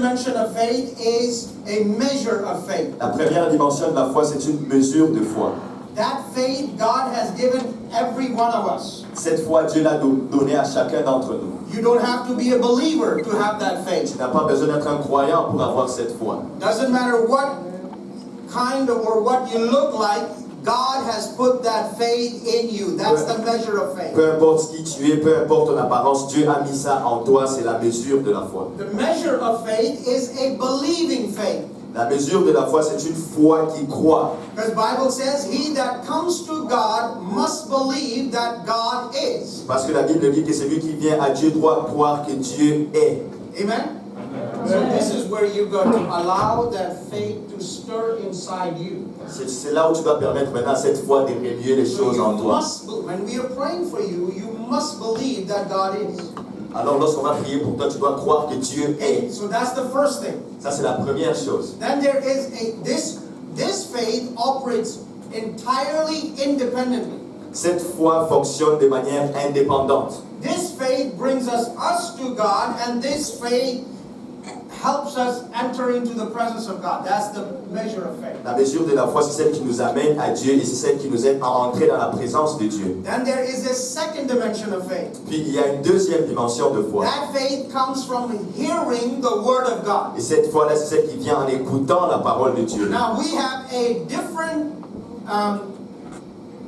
dimension of faith is a measure of faith. La première dimension de la foi, c'est une mesure de foi. That faith God has given every one of us. Cette foi, Dieu l'a donnée à chacun d'entre nous. You don't have to be a believer to have that faith. Tu n'as pas besoin d'être un croyant pour avoir cette foi. Doesn't matter what kind of or what you look like, God has put that faith in you. That's the measure of faith. Peu importe qui tu es, peu importe ton apparence, Dieu a mis ça en toi, c'est la mesure de la foi. The measure of faith is a believing faith. La mesure de la foi, c'est une foi qui croit. Because the Bible says, he that comes to God must believe that God is. Parce que la Bible dit que celui qui vient à Dieu doit croire que Dieu est. Amen? So this is where you got to allow that faith to stir inside you. C'est là où tu dois permettre maintenant à cette foi de remuer les So choses you en toi. must, when we are praying for you, you must believe that God is. Alors lorsqu'on va prier pour toi, tu dois croire que Dieu est. So that's the first thing. Ça, c'est la première chose. Then there is this faith operates entirely independently. Cette foi fonctionne de manière indépendante. This faith brings us to God, and this faith helps us enter into the presence of God. That's the measure of faith. La mesure de la foi, c'est celle qui nous amène à Dieu et c'est celle qui nous aide à entrer dans la présence de Dieu. Then there is a second dimension of faith. Puis il y a une deuxième dimension de foi. That faith comes from hearing the word of God. Et cette foi-là, c'est celle qui vient en écoutant la parole de Dieu. Now we have a different.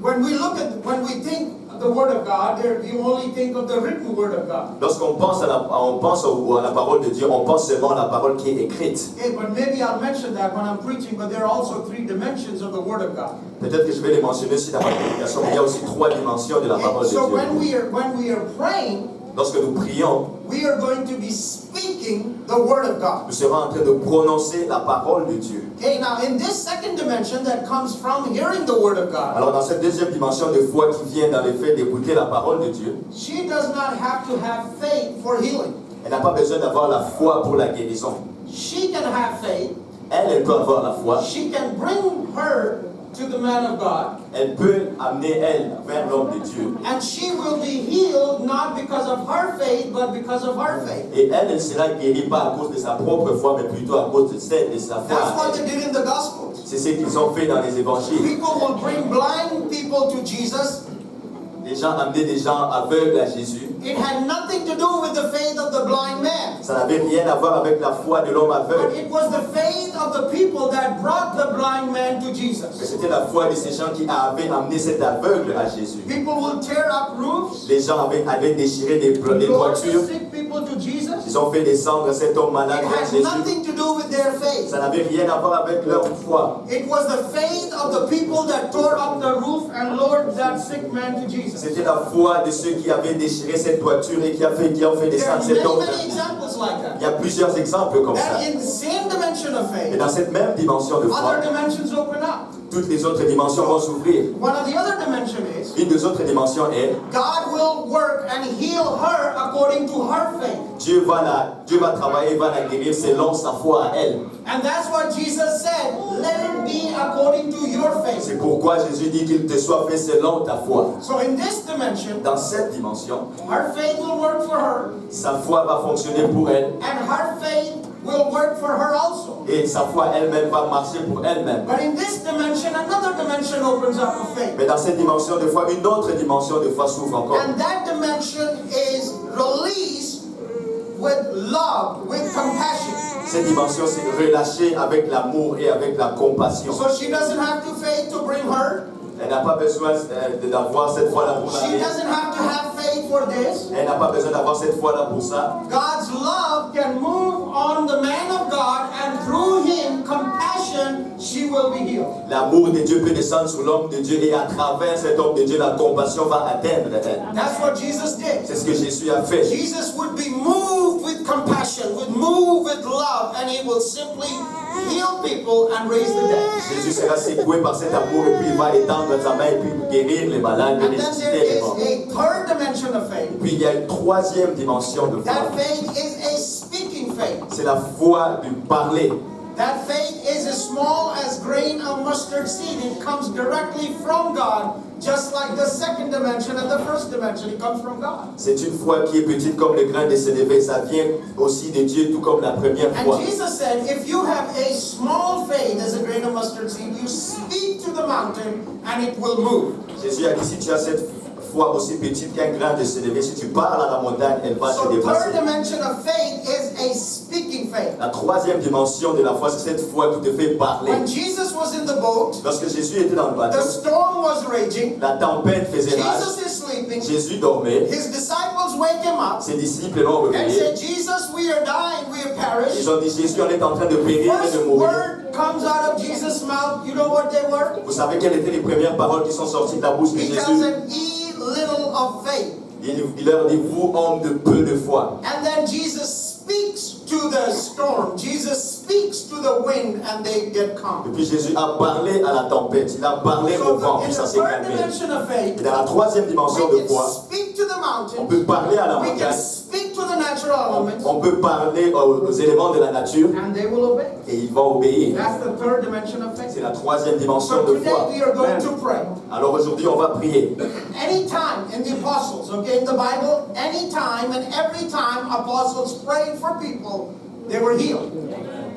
When we think of the word of God, you only think of the written word of God. Lorsqu'on pense à la parole de Dieu, on pense seulement à la parole qui est écrite. Okay, but maybe I'll mention that when I'm preaching. But there are also three dimensions of the word of God. Peut-être que je vais les mentionner aussi dans ma prédication, mais il y a aussi trois dimensions de la parole de So Dieu. when we are praying, Lorsque nous prions, we are going to be speaking the word of God. nous serons en train de prononcer la parole de Dieu. Okay, now in this second dimension that comes from hearing the word of God, Alors dans cette deuxième dimension de foi qui vient dans le fait d'écouter la parole de Dieu, she does not have to have faith for healing. elle n'a pas besoin d'avoir la foi pour la guérison. She can have faith. Elle peut avoir la foi. She can bring her to the man of God. Elle peut amener elle vers l'homme de Dieu. And she will be healed not because of her faith, but because of her faith. Et elle sera guérie pas à cause de sa propre foi, mais plutôt à cause de celle de sa foi. That's what they did in the Gospels. C'est ce qu'ils ont fait dans les évangiles. People will bring blind people to Jesus. Les gens amenaient des gens aveugles à Jésus. It had nothing to do with the faith of the blind man. Ça n'avait rien à voir avec la foi de l'homme But aveugle. it was the faith of the people that brought the blind man to Mais Jesus. c'était la foi de ces gens qui avaient amené cet aveugle à Jésus. People will tear up roofs, Les gens avaient déchiré des lower the toitures. sick people to Jesus. Ils ont fait descendre cet homme malade It vers had Jésus. nothing to do with their faith. Ça n'avait rien à voir avec leur foi. It was the faith of the people that tore up the roof and lowered that sick man to Jesus. C'était la foi de ceux qui avaient déchiré cette toiture et qui ont fait There are descendre cet homme. many examples like that. Il y a plusieurs exemples comme ça. That in the same dimension of Et faith, dans cette même dimension de foi, other dimensions open up. toutes les autres dimensions vont s'ouvrir. One of the other dimension is Une des autres dimensions est God will work and heal her according to her faith. Dieu va travailler, va la guérir selon sa foi à elle. And that's what Jesus said, let it be according to your faith. C'est pourquoi Jésus dit qu'il te soit fait selon ta foi. So in this dimension, Dans cette dimension, her faith will work for her, sa foi va fonctionner pour elle and her faith will work for her also. et sa foi elle-même va marcher pour elle-même. But in this dimension, another dimension opens up of faith. Mais dans cette dimension de foi, une autre dimension de foi s'ouvre encore. And that dimension is released with love, with compassion. Cette dimension, c'est relâcher avec l'amour et avec la compassion. So she doesn't have to faith to bring her. Elle n'a pas besoin d'avoir cette foi-là pour She l'amener. doesn't have to have faith for this. Elle n'a pas besoin d'avoir cette foi-là pour ça. God's love can move on the man of God, and through him, compassion, she will be healed. L'amour de Dieu peut descendre sur l'homme de Dieu et à travers cet homme de Dieu, la compassion va atteindre elle. That's what Jesus did. C'est ce que Jésus a fait. Jesus would be moved with compassion, would move with love, and he will simply heal people and raise the dead. Jésus sera secoué par cet amour et puis il va étendre sa main et puis guérir les malades et And then there ressusciter les is morts. a third dimension of faith. Puis il y a une troisième dimension de foi. That faith is a speaking faith. C'est la foi du parler. That faith is as small as grain of mustard seed. It comes directly from God, just like the second dimension and the first dimension. It comes from God. C'est une foi qui est petite comme le grain de sénévé. Ça vient aussi de Dieu, tout comme la première foi. And Jesus said, if you have a small faith as a grain of mustard seed, you speak to the mountain and it will move. Jésus a dit, si tu as cette foi aussi petite qu'un grain de sénévé, si tu parles à la montagne, elle va se So déplacer. third dimension of faith is a speaking faith. La troisième dimension de la foi, c'est cette foi qui te fait parler. When Jesus was in the boat, Lorsque Jésus était dans le bateau, the storm was raging. la tempête faisait rage. Jesus is sleeping. Jésus dormait. His disciples wake him up Ses disciples l'ont and réveillé. say, Jesus, we are dying, we have perished. Ils ont dit, Jésus, on est en train de périr et First de mourir. word comes out of Jesus' mouth. You know what they were? Vous savez quelles étaient les premières paroles qui sont sorties de la bouche de He tells Jésus? them, ye little of faith. Il leur dit, vous, hommes de peu de foi. And then Jesus speaks to the storm. Jesus speaks to the wind and they get Et calm. puis Jésus a parlé à la tempête, il a parlé au vent, So puis in ça the s'est third calmé. dimension of faith, Et dans la troisième dimension we de can foi, speak to the on mountain. peut parler à la We can montagne, speak to the natural elements on peut parler aux éléments de la nature, and they will obey. et ils vont obéir. That's the third dimension of faith. C'est la troisième dimension So de today foi. we are going to pray. Alors aujourd'hui, on va prier. Anytime in the apostles, okay, in the Bible, anytime and every time apostles prayed for people, they were healed.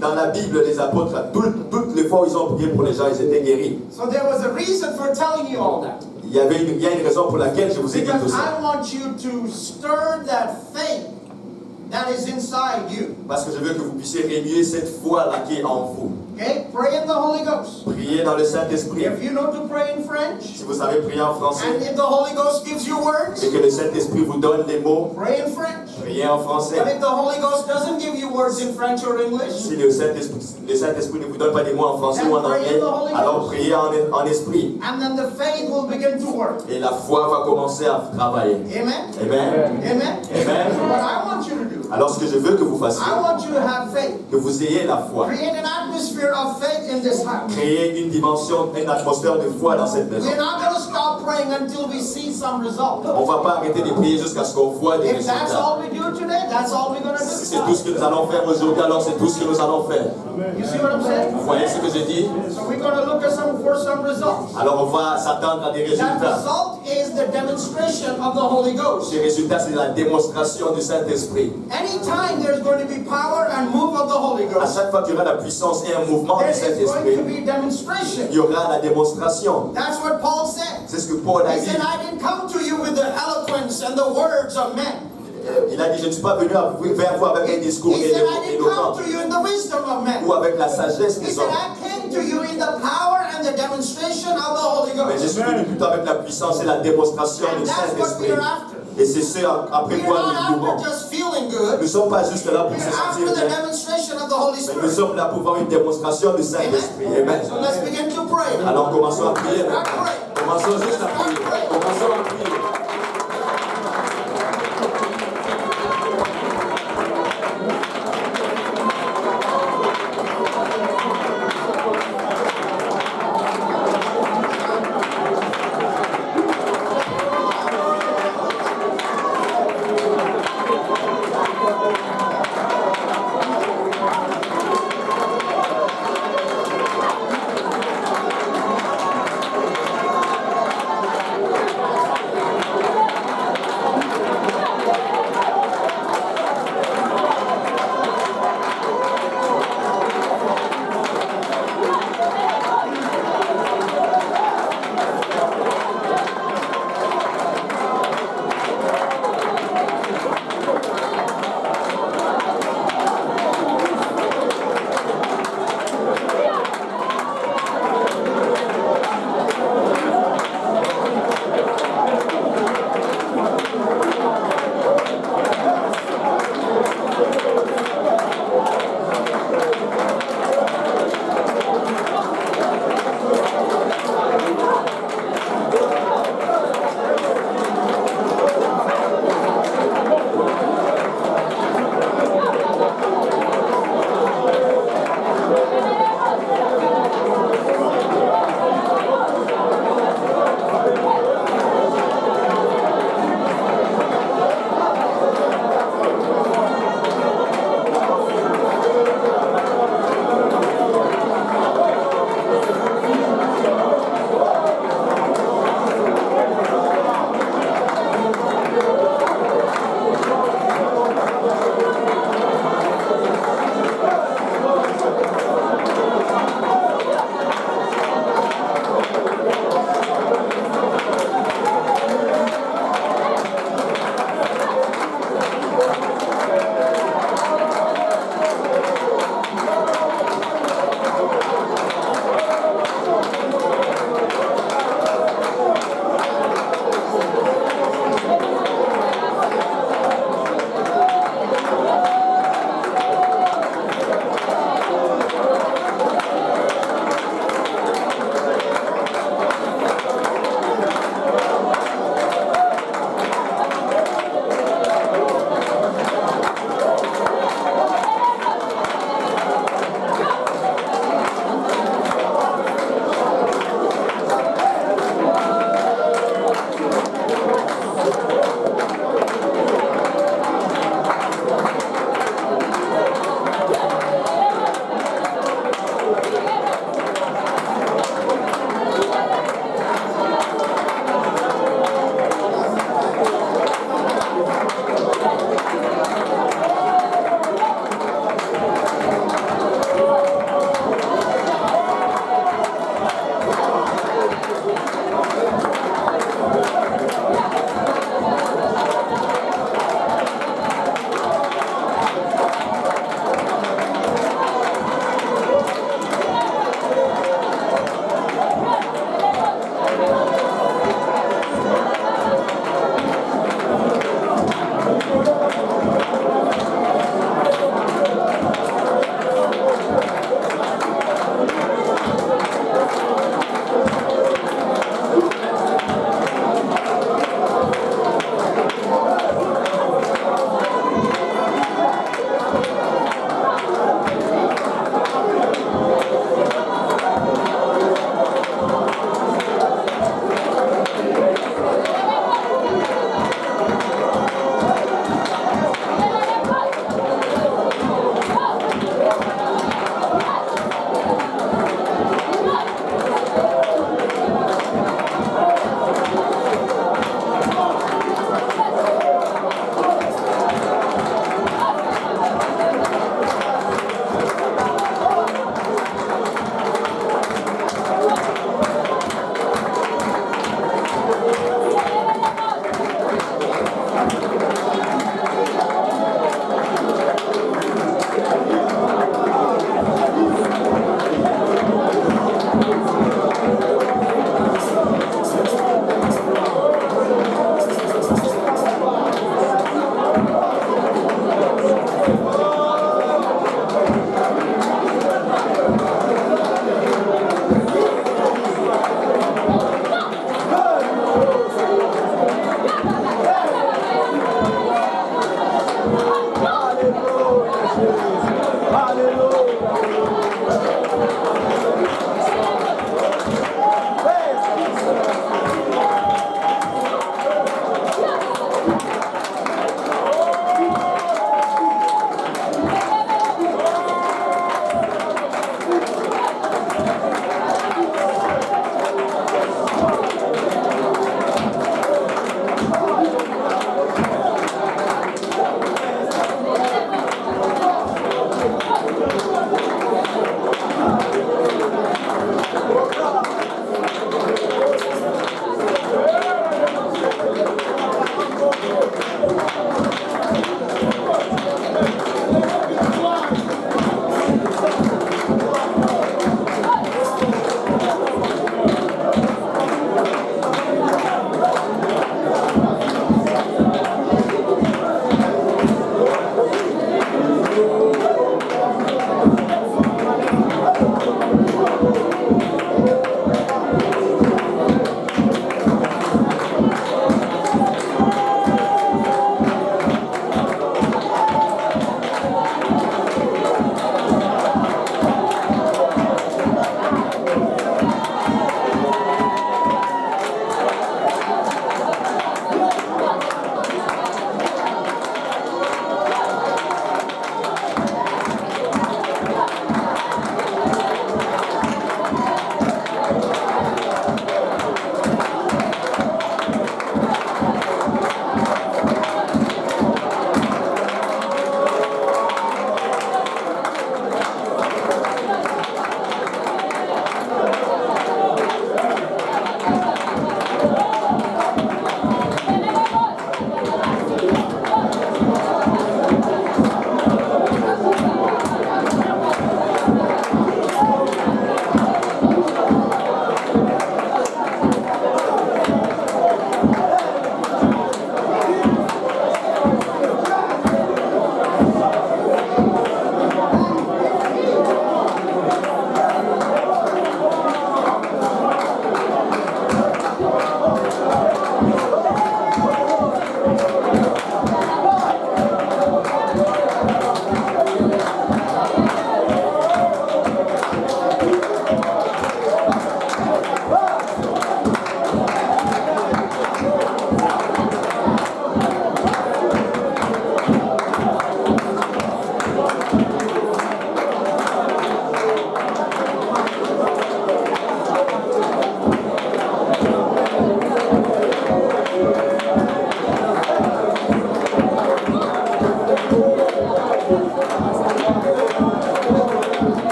Dans la Bible, les apôtres, toutes les fois où ils ont prié pour les gens, ils étaient guéris. So there was a reason for telling you all that. Il y a une raison pour laquelle je vous ai dit tout Because ça. I want you to stir that faith that is inside you. Parce que je veux que vous puissiez remuer cette foi-là qui est en vous. Okay? Pray in the Holy Ghost. Priez dans le Saint-Esprit. If you know to pray in French, Si vous savez prier en and français if the Holy Ghost gives you words, et que le Saint-Esprit vous donne les mots, pray in French. priez en français. But if the Holy Ghost doesn't give you words in French or English, Si le Saint-Esprit ne vous donne pas des mots en français ou en anglais, alors priez en esprit. and then the faith will begin to work. Et la foi va commencer à travailler. Amen? Amen. Amen? Amen. So what I want you to do, Alors ce que je veux que vous fassiez, I want you to have faith. que vous ayez la foi. Create an atmosphere of faith in this house. Créer une dimension, une atmosphère de foi dans cette maison. We're not going to stop praying until we see some result. On ne va pas arrêter de prier jusqu'à ce qu'on voit des If that's résultats. all we do today, that's all we're going to Si c'est tout ce do. que nous allons faire aujourd'hui, alors c'est tout ce que nous allons faire. You see what I'm saying? Vous voyez ce que je dis? So we're going to look at for some results. Alors on va s'attendre à des That résultats. result is the demonstration of the Holy Ghost. Ces résultats, c'est la démonstration du Saint-Esprit. Anytime there's going to be power and move of the Holy À Ghost, chaque fois qu'il y aura la puissance et un mouvement there du is going Saint-Esprit, to be demonstration. il y aura la démonstration. That's what Paul said. C'est ce que Paul a He dit. said, I didn't come to you with the eloquence and the words of men. Il a dit, je ne suis pas venu vers vous avec un discours He said, I didn't éloquent come to you in the wisdom of men. ou avec la sagesse He des said, hommes. I came to you in the power and the demonstration of the Holy Mais je Ghost. suis venu plutôt avec la puissance et la démonstration And du that's what Saint-Esprit. we're after. Et c'est ce après We're quoi not nous after mourons. just feeling Nous good. ne sommes pas juste là pour We're se after sentir the bien, demonstration of the Holy mais nous Spirit. sommes là pour voir une démonstration du Saint-Esprit. Amen. Amen. So let's begin to pray. Alors commençons à prier maintenant. Commençons juste à prier. Commençons à prier.